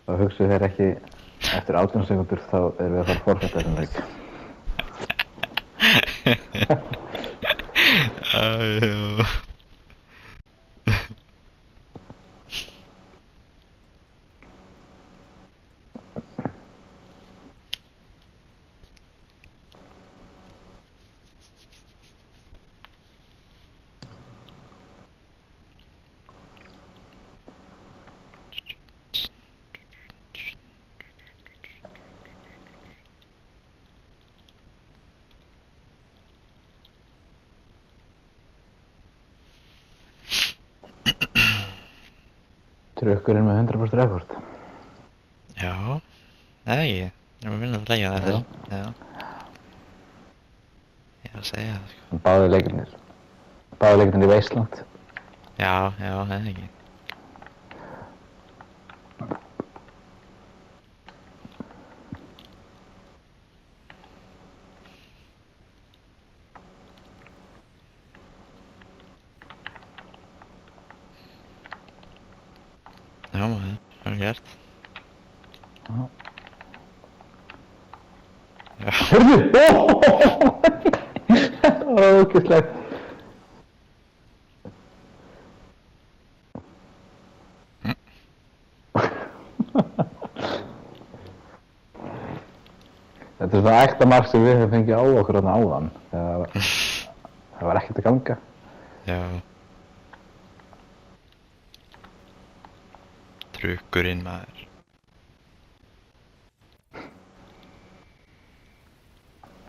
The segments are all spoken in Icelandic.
þá hugsa þeir ekki eftir 18 sekundur þá erum við að fara forfætta þessum leik. Já. Trukkurinn með 100% rekord. Já, eða ekki. Ég er að vinna að leggja það þess. Já. Ég er að segja það, sko. Báðir leikirnir í Veisland. Já, eða ekki. Já, maður, það er gert. Já. Já. Hörðu! Það var ógeðslegt. Þetta er svona ekta mark sem við hefum fengið á okkur þarna áðan. Það var ekkert að ganga. Já. Trukkurinn, maður.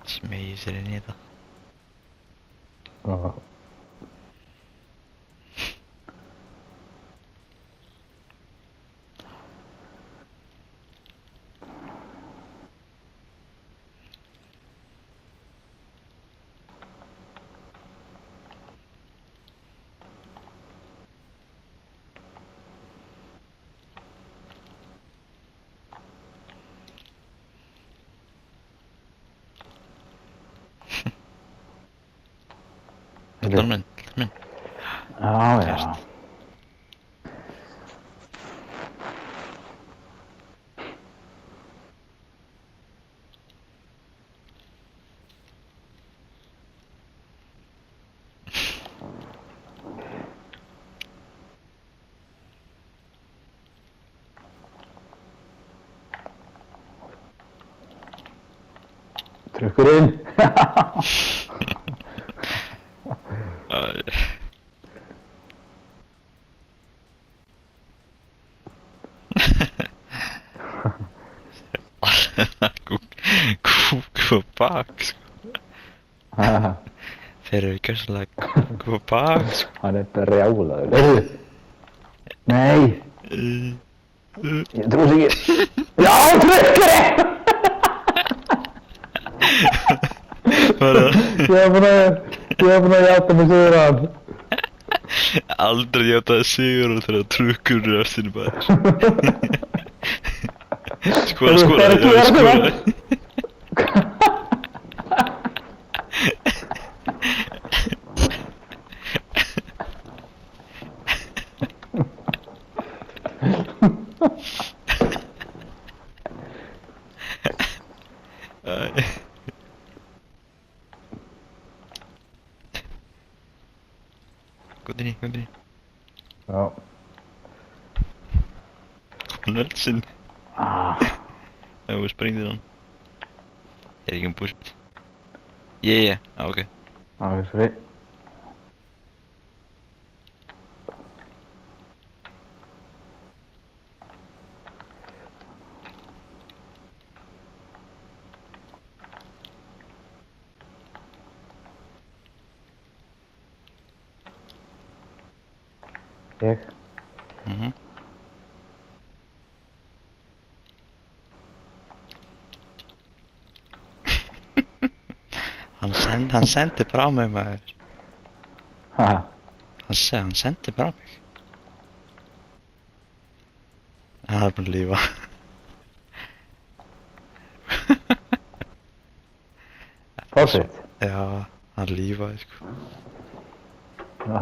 Smegir sér inn í þetta. Já. Allar minn. Já. Trukkurinn. Kúk og bak, sko. Þeir eru gjörsamlega kúk og bak, sko. Hann er brjálaður. Heyrðu. Nei. Ég trúi sig ekki. Já, trukkurinn! Ég hef búin að játa mig sigur á hann. Aldrei játaði sigur þegar trukkurinn er eftir maður. Skora. Góðinni. Já. Nöldsinn. Þú sprengdir hann. Er ekki búst? Yeah, ok. Sorry. Ég. Hann sendi frá mig, maður. Ha? Hann sendi frá mig. Hann er búinn að lífa. Fórsitt? Já, hann lífaði, sko. Já.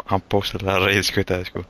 Hann bókstaflega reiðskutaði, sko.